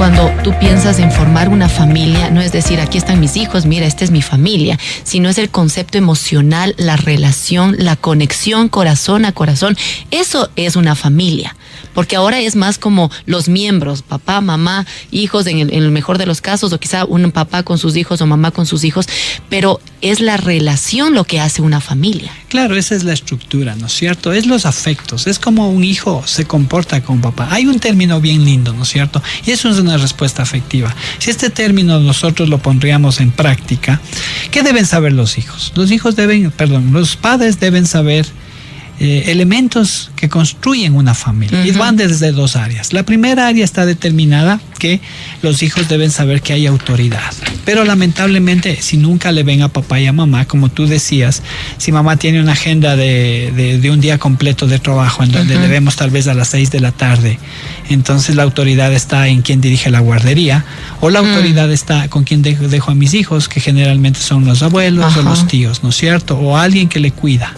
cuando tú piensas en formar una familia, no es decir, aquí están mis hijos, mira, esta es mi familia, sino es el concepto emocional, la relación, la conexión corazón a corazón. Eso es una familia. Porque ahora es más como los miembros, papá, mamá, hijos en el mejor de los casos, o quizá un papá con sus hijos o mamá con sus hijos, pero es la relación lo que hace una familia. Claro, esa es la estructura, ¿no es cierto? Es los afectos, es como un hijo se comporta con papá. Hay un término bien lindo, ¿no es cierto? Y eso es una respuesta afectiva. Si este término nosotros lo pondríamos en práctica, ¿qué deben saber los hijos? Los padres deben saber elementos que construyen una familia. Y van desde dos áreas. La primera área está determinada que los hijos deben saber que hay autoridad, pero lamentablemente si nunca le ven a papá y a mamá, como tú decías, si mamá tiene una agenda de un día completo de trabajo en donde le vemos tal vez a las 6 de la tarde, entonces la autoridad está en quien dirige la guardería, o la autoridad está con quien dejo a mis hijos, que generalmente son los abuelos o los tíos, ¿no es cierto? O alguien que le cuida.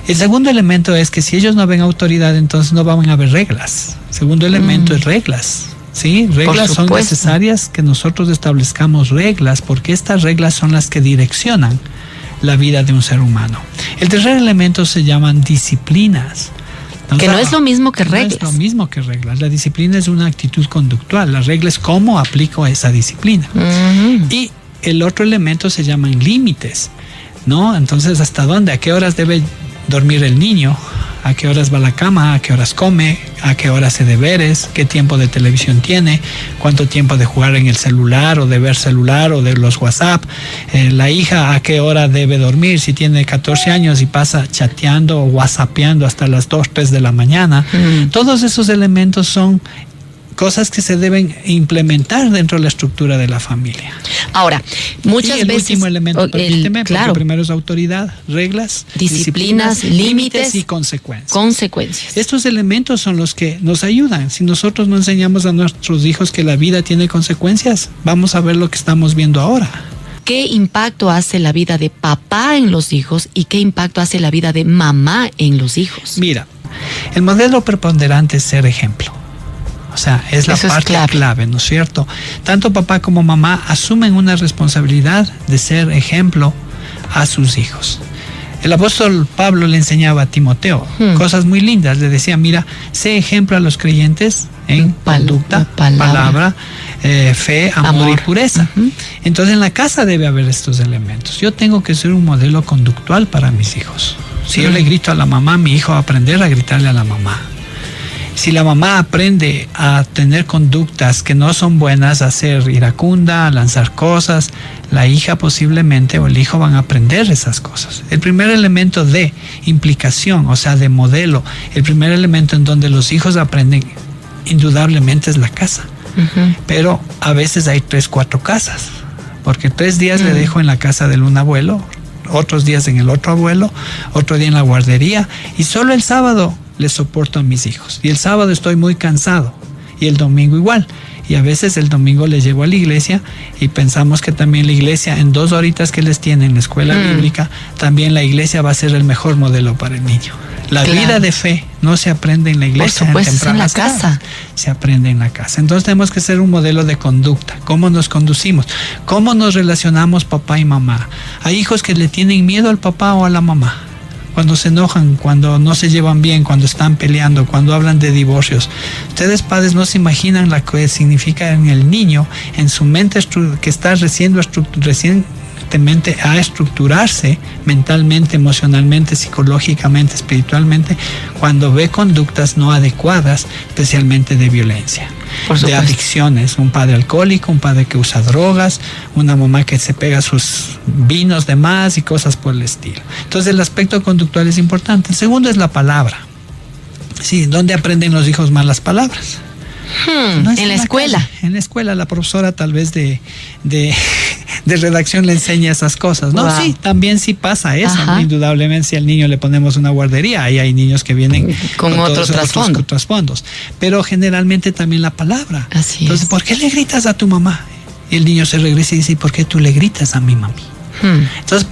El segundo elemento es que si ellos no ven autoridad, entonces no van a haber reglas. El segundo elemento es reglas. ¿Sí? Reglas son necesarias, que nosotros establezcamos reglas, porque estas reglas son las que direccionan la vida de un ser humano. El tercer elemento se llaman disciplinas. Que no es lo mismo que reglas. No es lo mismo que reglas. La disciplina es una actitud conductual. La regla es cómo aplico esa disciplina. Y el otro elemento se llaman límites, ¿no? Entonces, ¿hasta dónde? ¿A qué horas debe dormir el niño? ¿A qué horas va a la cama? ¿A qué horas come? ¿A qué horas hace deberes? ¿Qué tiempo de televisión tiene? ¿Cuánto tiempo de jugar en el celular o de ver celular o de los WhatsApp? La hija, ¿a qué hora debe dormir? Si tiene 14 años y pasa chateando o whatsappeando hasta las 2, 3 de la mañana. Todos esos elementos son cosas que se deben implementar dentro de la estructura de la familia. Ahora, muchas veces... el último elemento, permíteme, porque primero es autoridad, reglas, disciplinas, límites y consecuencias. Estos elementos son los que nos ayudan. Si nosotros no enseñamos a nuestros hijos que la vida tiene consecuencias, vamos a ver lo que estamos viendo ahora. ¿Qué impacto hace la vida de papá en los hijos y qué impacto hace la vida de mamá en los hijos? Mira, el modelo preponderante es ser ejemplo. O sea, es la parte clave, ¿no es cierto? Tanto papá como mamá asumen una responsabilidad de ser ejemplo a sus hijos. El apóstol Pablo le enseñaba a Timoteo cosas muy lindas. Le decía, mira, sé ejemplo a los creyentes en conducta, palabra, fe, amor y pureza. Entonces en la casa debe haber estos elementos. Yo tengo que ser un modelo conductual para mis hijos. Si yo le grito a la mamá, mi hijo va a aprender a gritarle a la mamá. Si la mamá aprende a tener conductas que no son buenas, a ser iracunda, a lanzar cosas, la hija posiblemente o el hijo van a aprender esas cosas. El primer elemento de implicación, o sea, de modelo, el primer elemento en donde los hijos aprenden indudablemente es la casa. Pero a veces hay 3, 4 casas, porque 3 días le dejo en la casa del un abuelo, otros días en el otro abuelo, otro día en la guardería, y solo el sábado les soporto a mis hijos. Y el sábado estoy muy cansado. Y el domingo igual. Y a veces el domingo les llevo a la iglesia y pensamos que también la iglesia, en 2 horitas que les tiene en la escuela bíblica, también la iglesia va a ser el mejor modelo para el niño. La vida de fe no se aprende en la iglesia. Por supuesto, es en la casa. Se aprende en la casa. Entonces tenemos que ser un modelo de conducta. ¿Cómo nos conducimos? ¿Cómo nos relacionamos papá y mamá? Hay hijos que le tienen miedo al papá o a la mamá. Cuando se enojan, cuando no se llevan bien, cuando están peleando, cuando hablan de divorcios. Ustedes padres no se imaginan lo que significa en el niño, en su mente que está recientemente a estructurarse mentalmente, emocionalmente, psicológicamente, espiritualmente, cuando ve conductas no adecuadas, especialmente de violencia, de adicciones, un padre alcohólico, un padre que usa drogas, una mamá que se pega sus vinos de más y cosas por el estilo. Entonces el aspecto conductual es importante. El segundo es la palabra. Sí, ¿dónde aprenden los hijos más las palabras? No en la escuela. En la escuela la profesora tal vez de redacción le enseña esas cosas, ¿no? Sí, también sí pasa eso, ¿no? Indudablemente si al niño le ponemos una guardería, ahí hay niños que vienen con otros trasfondos, pero generalmente también la palabra. Así Entonces, es. ¿por qué le gritas a tu mamá? Y el niño se regresa y dice, ¿por qué tú le gritas a mi mami? Entonces,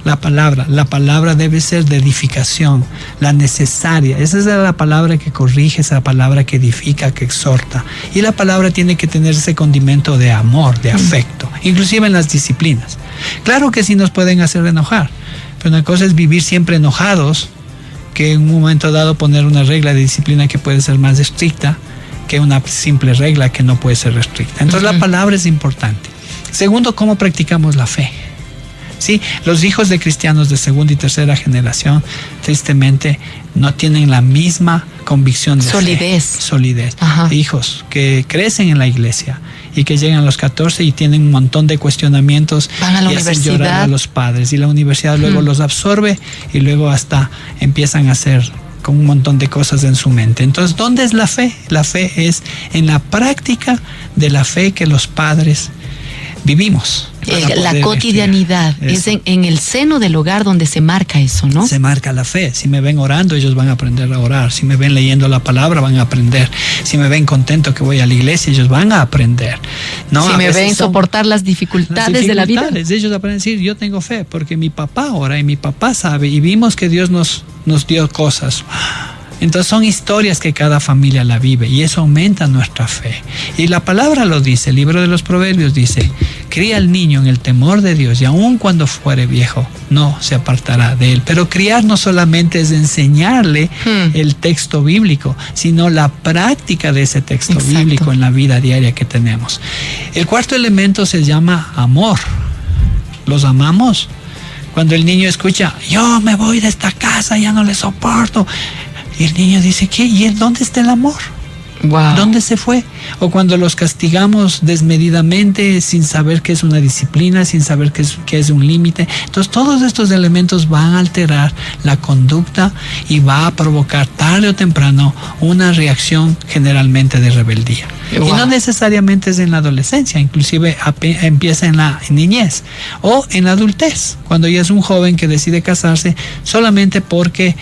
la palabra debe ser de edificación, la necesaria. Esa es la palabra que corrige, esa palabra que edifica, que exhorta. Y la palabra tiene que tener ese condimento de amor, de afecto, inclusive en las disciplinas. Claro que sí nos pueden hacer enojar, pero una cosa es vivir siempre enojados, que en un momento dado poner una regla de disciplina que puede ser más estricta que una simple regla que no puede ser restricta. Entonces, la palabra es importante. Segundo, ¿cómo practicamos la fe? Sí, los hijos de cristianos de segunda y tercera generación, tristemente, no tienen la misma convicción de solidez. Hijos que crecen en la iglesia y que llegan a los 14 y tienen un montón de cuestionamientos, van a la universidad, hacen llorar a los padres, y la universidad luego los absorbe y luego hasta empiezan a hacer con un montón de cosas en su mente. Entonces, ¿dónde es la fe? La fe es en la práctica de la fe que los padres vivimos. La cotidianidad es en el seno del hogar donde se marca eso, ¿no? Se marca la fe. Si me ven orando, ellos van a aprender a orar. Si me ven leyendo la palabra, van a aprender. Si me ven contento que voy a la iglesia, ellos van a aprender. ¿No? Si me ven soportar las dificultades de la vida, ellos aprenden a decir, yo tengo fe porque mi papá ora y mi papá sabe y vimos que Dios nos dio cosas. Entonces son historias que cada familia la vive y eso aumenta nuestra fe. Y la palabra lo dice, el libro de los Proverbios dice, cría al niño en el temor de Dios y aun cuando fuere viejo no se apartará de él. Pero criar no solamente es enseñarle el texto bíblico, sino la práctica de ese texto bíblico en la vida diaria que tenemos. El cuarto elemento se llama amor. ¿Los amamos? Cuando el niño escucha, yo me voy de esta casa, ya no le soporto. Y el niño dice, ¿qué? ¿Y dónde está el amor? Wow. ¿Dónde se fue? O cuando los castigamos desmedidamente sin saber qué es una disciplina, sin saber qué es un límite. Entonces todos estos elementos van a alterar la conducta y va a provocar tarde o temprano una reacción generalmente de rebeldía. Wow. Y no necesariamente es en la adolescencia, inclusive empieza en la niñez o en la adultez, cuando ya es un joven que decide casarse solamente porque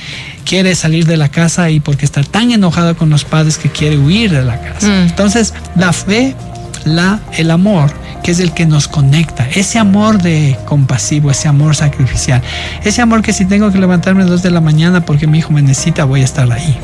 quiere salir de la casa y porque está tan enojado con los padres que quiere huir de la casa. Entonces, la fe, el amor, que es el que nos conecta, ese amor de compasivo, ese amor sacrificial, ese amor que si tengo que levantarme a 2 de la mañana porque mi hijo me necesita, voy a estar ahí.